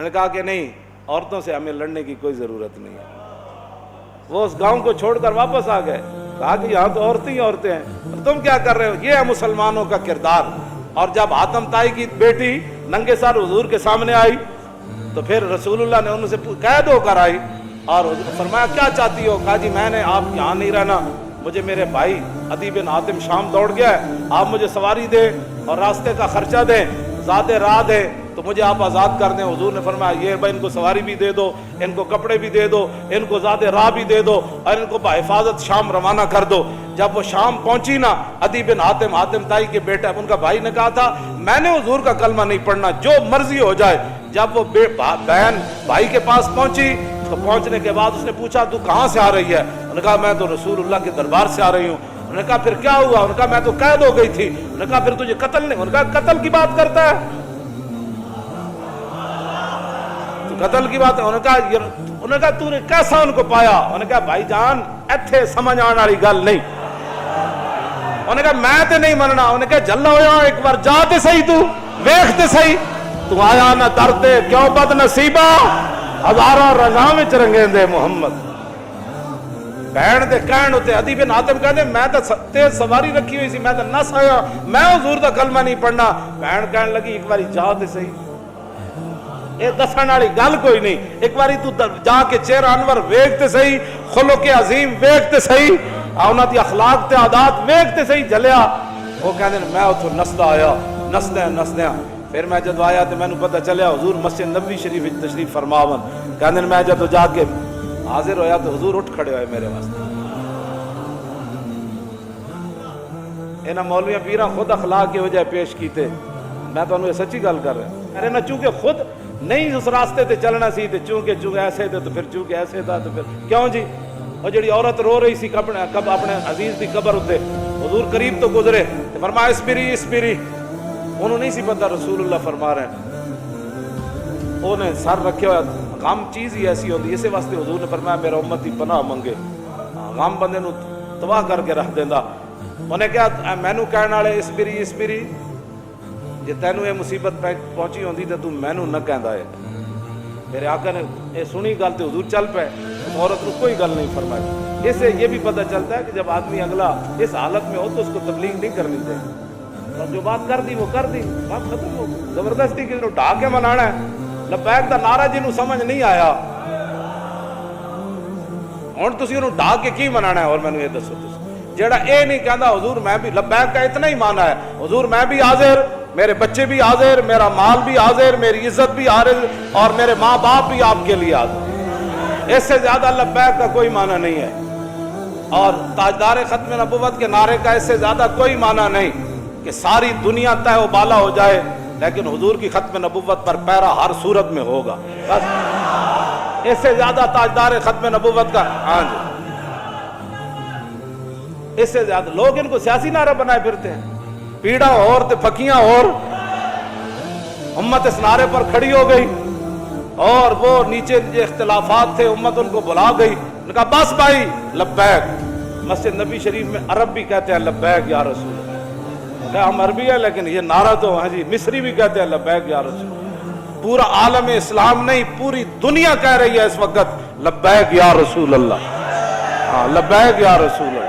انہوں نے کہا کہ نہیں، عورتوں سے ہمیں لڑنے کی کوئی ضرورت نہیں ہے۔ وہ اس گاؤں کو چھوڑ کر واپس آ گئے، کہا کہ یہاں تو عورتیں ہی عورتیں ہیں، اور تم کیا کر رہے ہو؟ یہ ہے مسلمانوں کا کردار۔ اور جب حاتم طائی کی بیٹی ننگے سر حضور کے سامنے آئی تو پھر رسول اللہ نے ان سے قید ہو کر آئی، اور حضور فرمایا کیا چاہتی ہو؟ کہا جی میں نے آپ یہاں نہیں رہنا، مجھے میرے بھائی عدی بن حاتم شام دوڑ گیا ہے، آپ مجھے سواری دیں اور راستے کا خرچہ دیں، زیادہ راہ دیں تو مجھے آپ آزاد کر دیں۔ حضور نے فرمایا یہ بھائی ان کو سواری بھی دے دو، ان کو کپڑے بھی دے دو، ان کو زیادہ راہ بھی دے دو، اور ان کو بحفاظت شام روانہ کر دو۔ جب وہ شام پہنچی نا، عدی بن حاتم، حاتم طائی کے بیٹا، ان کا بھائی نے کہا تھا میں نے حضور کا کلمہ نہیں پڑھنا، جو مرضی ہو جائے۔ جب وہ بہن بھائی کے پاس پہنچی تو پہنچنے کے بعد اس نے پوچھا تو کہاں سے آ رہی ہے؟ انہوں نے کہا میں تو رسول اللہ کے دربار سے آ رہی ہوں۔ انہوں نے کہا پھر کیا ہوا؟ انہوں نے کہا میں تو قید ہو گئی تھی۔ انہوں نے کہا پھر تجھے قتل نہیں؟ انہوں نے کہا قتل کی بات کرتا ہے تو قتل کی بات ہے؟ انہوں نے کہا تو نے کیسا ان کو پایا؟ انہوں نے کہا بھائی جان ایتھے سمجھ آنے والی گل نہیں۔ انہوں نے کہا میں تے نہیں مننا۔ انہوں نے کہا جلا ہویا ایک بار جا تے صحیح، تو ویکھ تے صحیح، تو آیا نہ درتے کیوں بد نصیبہ ہزاراں رنگاں وچ رنگیں دے محمد۔ بہن دے کہن ہوتے عدی بن حاتم کہتے میں تو تیز سواری رکھی ہوئی سی، میں تو نس آیا، میں حضور دا کلمہ نہیں پڑھنا۔ بہن کہنے لگی ایک باری جا تے صحیح، یہ دسن والی گل کوئی نہیں، ایک باری تو جا کے چہرہ انور ویکھ تے صحیح، خلق عظیم ویکھ تے صحیح، انہاں دی اخلاق تے عادات ویکھ تے صحیح جلیا۔ وہ کہندے میں اتھوں نسدا آیا، نسدیاں پھر میں جدو آیا تو مینوں پتہ چلیا حضور مسجد نبوی شریف وچ تشریف فرماون۔ کہندے میں جدو جا کے حاضر ہویا تو حضور اٹھ کھڑے ہوئے میرے واسطے۔ انہاں مولویاں پیراں خود اخلاق کے وجہ پیش کیتے، میں تو انہوں سچی گل کر رہا ہوں۔ ارے نہ چونکہ خود نہیں اس راستے تے چلنا سی تے چونکہ ایسے تھے تو پھر چونکہ ایسے تھا تو پھر کیوں جی؟ اور جڑی عورت رو رہی سی اپنے عزیز دی قبر ہوتے، حضور قریب تو گزرے تو فرمایا اسپری، انہوں نہیں سی پتہ رسول اللہ فرما رہے ہیں، انہیں سر رکھے ہوا۔ غم چیز ہی ایسی ہوتی ہے، اسی واسطے حضور نے فرمایا میرا امتی پناہ منگے، غم بندے نو تباہ کر کے رکھ دیندا۔ انہیں کہا مینوں کہنے والے اسپری جے تینوں یہ مصیبت پہنچی ہوندی تے تو مینوں نہ کہندا ہے۔ میرے آقا نے یہ سنی گل تے حضور چل پے، عورت کو کوئی گل نہیں فرمائی۔ اس سے یہ بھی پتہ چلتا ہے کہ جب آدمی اگلا اس حالت میں ہو تو اس کو تبلیغ نہیں کرنی چاہیے، اور جو بات کر دی وہ کر دی، بات ختم ہو گئی۔ زبردستی کسی کو ڈھا کے منانا ہے، لبیک دا نعرہ جنوں سمجھ نہیں آیا ہن تسی انہوں ڈھا کے کی منانا ہے؟ اور مینوں یہ دسو تسی جیڑا اے نہیں کہندا حضور میں بھی لبیک کا اتنا ہی مانا ہے، حضور میں بھی حاضر، میرے بچے بھی حاضر، میرا مال بھی حاضر، میری عزت بھی حاضر، اور میرے ماں باپ بھی آپ کے لیے حاضر، اس سے زیادہ لبیک کا کوئی معنی نہیں ہے۔ اور تاجدار ختم نبوت کے نعرے کا اس سے زیادہ کوئی معنی نہیں کہ ساری دنیا تہ و بالا ہو جائے لیکن حضور کی ختم نبوت پر پیرا ہر صورت میں ہوگا، بس اس سے زیادہ تاجدار ختم نبوت کا ہاں جی اس سے زیادہ لوگ ان کو سیاسی نعرہ بنائے پھرتے ہیں، پیڑا اور تے پھکیاں اور امت اس نعرے پر کھڑی ہو گئی، اور وہ نیچے جو اختلافات تھے امت ان کو بلا گئی، نے کہا بس بھائی لبیک۔ مسجد نبی شریف میں عرب بھی کہتے ہیں لبیک یا رسول اللہ، کہ ہم عربی ہے لیکن یہ نعرہ تو ہاں جی مصری بھی کہتے ہیں لبیک یا رسول اللہ۔ پورا عالم اسلام نہیں پوری دنیا کہہ رہی ہے اس وقت لبیک یا رسول اللہ، ہاں لبیک یا رسول اللہ۔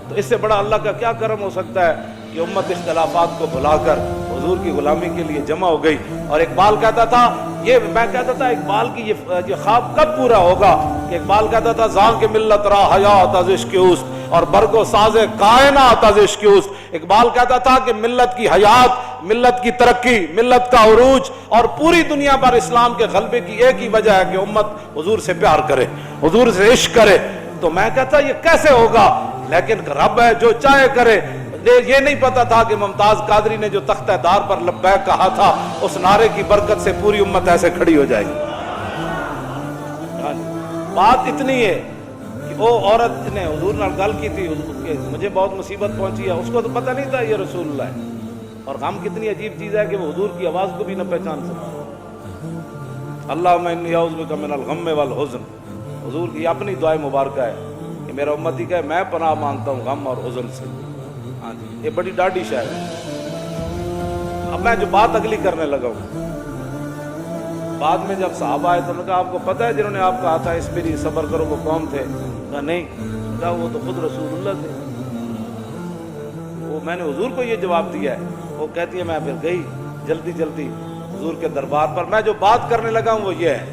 تو اس سے بڑا اللہ کا کیا کرم ہو سکتا ہے کہ امت اختلافات کو بھلا کر حضور کی غلامی کے لیے جمع ہو گئی۔ اور اقبال کہتا تھا، یہ میں کہتا تھا اقبال کی یہ خواب کب پورا ہوگا کہ اقبال کہتا تھا زان کے ملت را حیات از عشق اوست اور برگو ساز کائنات از عشق اوست۔ اقبال کہتا تھا کہ ملت کی حیات، ملت کی ترقی، ملت کا عروج اور پوری دنیا پر اسلام کے غلبے کی ایک ہی وجہ ہے کہ امت حضور سے پیار کرے، حضور سے عشق کرے۔ تو میں کہتا یہ کیسے ہوگا، لیکن رب ہے جو چاہے کرے۔ یہ نہیں پتا تھا کہ ممتاز قادری نے جو تختہ دار پر لبیک کہا تھا اس نعرے کی برکت سے پوری امت ایسے کھڑی ہو جائے گی۔ بات اتنی ہے کہ وہ عورت نے حضور نے گل کی تھی کہ مجھے بہت مصیبت پہنچی ہے، اس کو تو پتہ نہیں تھا یہ رسول اللہ ہے، اور غم کتنی عجیب چیز ہے کہ وہ حضور کی آواز کو بھی نہ پہچان سکتا۔ اللہم انی اعوذ بک من الغم والحزن، حضور کی اپنی دعائے مبارکہ ہے کہ میرا امتی کہ میں پناہ مانگتا ہوں غم اور حزن سے۔ ہاں جی یہ بڑی ڈاڈی شاعر ہے۔ اب میں جو بات اگلی کرنے لگا ہوں، بعد میں جب صحابہ آئے تو انہوں نے کہا آپ کو پتہ ہے جنہوں نے آپ کہا تھا اس پر ہی صبر کرو وہ کون تھے؟ کہا نہیں۔ کہا وہ تو خود رسول اللہ تھے، وہ میں نے حضور کو یہ جواب دیا ہے۔ وہ کہتی ہے میں پھر گئی جلدی جلدی حضور کے دربار پر، میں جو بات کرنے لگا ہوں وہ یہ ہے،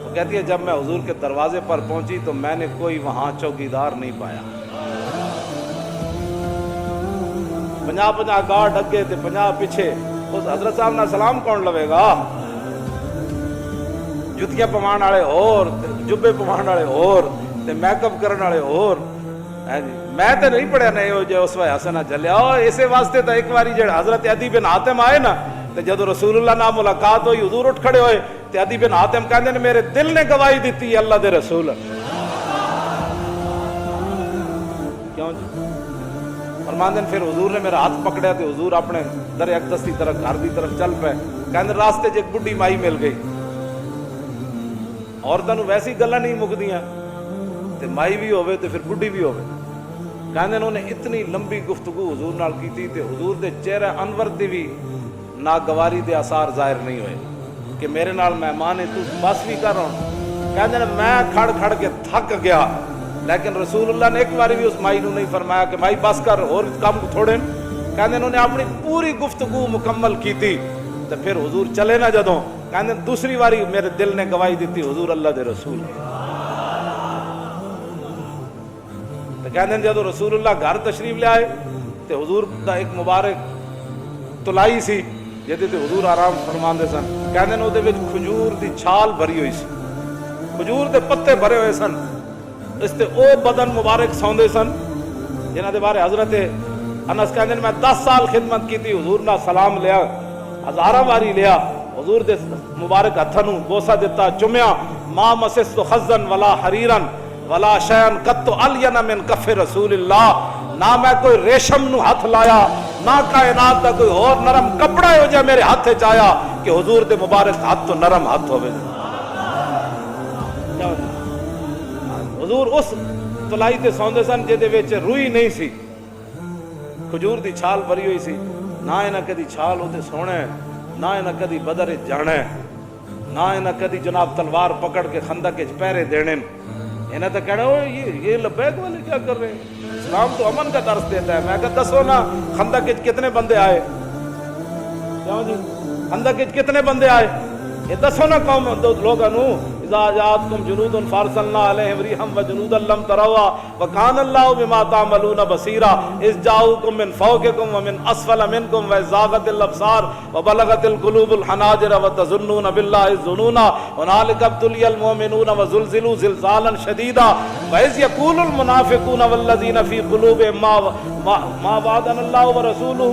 وہ کہتی ہے جب میں حضور کے دروازے پر پہنچی تو میں نے کوئی وہاں چوکیدار نہیں پایا، 50 گارڈ اگے تھے 50 پیچھے، اس حضرت صاحب نے سلام کون لوے گا؟ جتیاں پوان والے اور جبے پوان والے اور میک اپ کرنے والے اور، میں تو نہیں پڑھیا نہیں ہو جو اس وقت حسنا چلیا، اور اسی واسطے تو ایک باری جڑا حضرت عدی بن حاتم آئے نا تو جدو رسول اللہ نال ملاقات ہوئی حضور اٹھ کھڑے ہوئے تو عدی بن حاتم کہندے نے میرے دل نے گواہی دیتی اللہ دے رسول، کیوں جی؟ فرماندے پھر حضور نے میرا ہاتھ پکڑیا تو حضور اپنے در اقدس کی طرف گھر دی طرف چل پے، کہندے راستے ایک بڈھی مائی مل گئی، عورتاں نوں ویسی گلاں نہیں مکدیاں تے مائی بھی ہوے تے پھر بڈھی بھی ہوے، کہندے انہوں نے اتنی لمبی گفتگو حضور نال کیتی تے حضور دے چہرہ انور تے بھی ناگواری دے آثار ظاہر نہیں ہوئے کہ میرے نال مہمان ہے تو بس بھی کر رہا، کہندے میں کھڑ کھڑ کے تھک گیا، لیکن رسول اللہ نے ایک باری بھی اس مائی نو نہیں فرمایا کہ مائی بس کر اور کام تھوڑے، کہندے انہوں نے اپنی پوری گفتگو مکمل کی تھی تو پھر حضور چلے نہ جدوں، کہندے دوسری باری میرے دل نے گواہی دیتی حضور اللہ دے رسول، تو کہندے جدوں رسول اللہ گھر تشریف لے آئے تو حضور دا ایک مبارک تلائی سی جہدے تے حضور آرام فرماندے سن، کہندے نے اودے وچ کھجور دی چھال بھری ہوئی سی، کھجور دے پتے بھرے ہوئے سن، اس تے او بدن مبارک سوندے سن جنہاں دے بارے حضرت انس کہندے نے میں 10 سال خدمت کیتی، حضور نال سلام لیا، ہزاراں واری لیا، حضور دے مبارک ہتھاں نوں بوسہ دتا، چومیا، ما مسست خزن ولا حریرن ولا شیئن قط الین من کف رسول اللہ، نہ میں کوئی ریشم نو ہاتھ لایا، نہ کائنات دا کوئی اور نرم کپڑا ہو جائے میرے ہاتھ وچ آیا کہ حضور دے مبارک ہاتھ تو نرم ہاتھ ہوے، حضور اس تلائی تے سوندے سن جے دے وچ روئی نہیں سی، کھجور دی چھال بھری ہوئی سی، نہ انہاں کدی چھال اوتے سونا ہے، نہ انہاں کدی بدر وچ جانا ہے، نہ انہاں کدی جناب تلوار پکڑ کے خندق وچ پہرے دینے، انہیں تو کہنا یہ لبیک والے کیا کر رہے ہیں، اسلام تو امن کا درس دیتا ہے، میں کہا دسو نا خندق وچ کتنے بندے آئے، کیوں جی خندق وچ کتنے بندے آئے، یہ دسو نا قوم لوگاں نو، اذا جاءتکم جنود فارسلنا علیہم ریحا وجنودا لم تروها وکان اللہ بما تعملون بصیرا اذ جاءوکم من فوقکم ومن اسفل منکم وزاغت الابصار وبلغت القلوب الحناجر وتظنون باللہ الظنونا هنالک ابتلی المؤمنون وزلزلوا زلزالا شدیدا واذ یقول المنافقون والذین فی قلوبهم ما وعدنا اللہ ورسولہ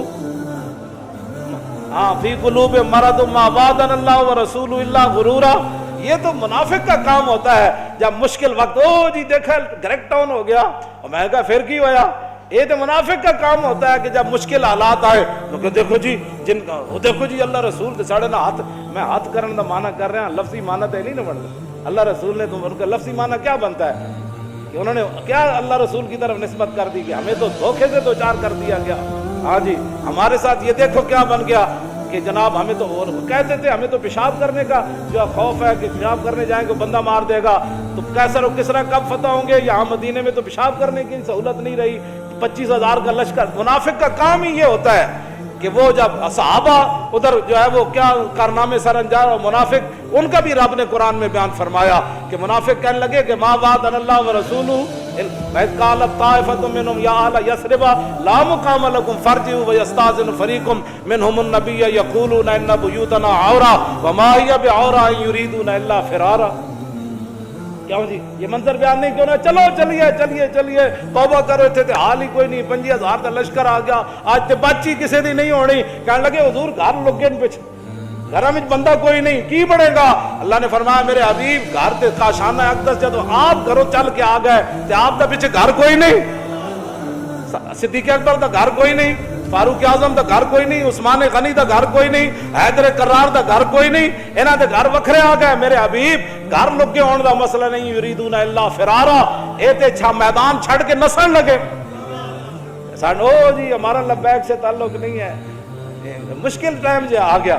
فی قلوب مرض ما وعدنا اللہ ورسولہ الا غرورا، یہ تو منافق کا کام ہوتا ہے جب مشکل وقت او جی دیکھا گریک ٹاؤن ہو گیا، اور میں کہا پھر کی ہویا، یہ تو منافق کا کام ہوتا ہے کہ جب مشکل حالات آئے تو کہ دیکھو جی جن کا دیکھو جی اللہ رسول کے ساڑھے نہ ہاتھ میں ہاتھ کرنے کا معنی کر رہے ہیں، لفظی معنی تو نہیں نہ بنتا، اللہ رسول نے تو ان کا لفظی معنی کیا بنتا ہے کہ انہوں نے کیا اللہ رسول کی طرف نسبت کر دی کہ ہمیں تو دھوکے سے دو چار کر دیا گیا، ہاں جی ہمارے ساتھ یہ دیکھو کیا بن گیا کہ جناب ہمیں تو اور کہتے تھے ہمیں تو پیشاب کرنے کا جو خوف ہے کہ پیشاب کرنے جائیں گے بندہ مار دے گا، تو کیسر و کسرا کب فتح ہوں گے، یہاں مدینے میں تو پیشاب کرنے کی سہولت نہیں رہی، 25,000 کا لشکر، منافق کا کام ہی یہ ہوتا ہے کہ وہ جب صحابہ ادھر جو ہے وہ کیا کارنامے سر انجام، اور منافق ان کا بھی رب نے قرآن میں بیان فرمایا کہ منافق کہنے لگے کہ ما وعدنا اللہ ورسولہ وَإِذْ قَالَتْ طَائِفَةٌ مِّنْهُمْ يَا أَهْلَ يَثْرِبَ لَا مُقَامَ لَكُمْ فَارْجِعُوا وَيَسْتَأْذِنُ فَرِيقٌ مِّنْهُمُ النَّبِيَّ يَقُولُونَ إِنَّ بُيُوتَنَا عَوْرَةٌ وَمَا هِيَ بِعَوْرَةٍ إِن يُرِيدُونَ إِلَّا فِرَارًا، کیوں جی یہ منظر بیان نہیں کیوں نہ، چلو چلیے چلیے چلیے توبہ کرو، تھے حال ہی کوئی نہیں، 25,000 کا لشکر آ گیا، آج تے بچی کسی دی نہیں ہونی، کہنے لگے حضور گھر لگے پیچھے گھر میں بندہ کوئی نہیں کی بڑھے گا، اللہ نے فرمایا میرے حبیب گھر تے کاشانہ اقدس جدو آپ گھروں چل کے آ گئے تے آپ دا پیچھے گھر کوئی نہیں، صدیق اکبر دا گھر کوئی نہیں، فاروق اعظم دا گھر کوئی نہیں، عثمان غنی دا گھر کوئی نہیں، حیدر کرار دا گھر کوئی نہیں، انہاں دے گھر وکھرے آ گئے، میرے حبیب گھر لگے ہون دا مسئلہ نہیں، یریدون الا فرارا، اے تے میدان چھڑ کے نسن لگے، سانو جی ہمارا لبیک سے تعلق نہیں ہے، مشکل ٹائم جو آ گیا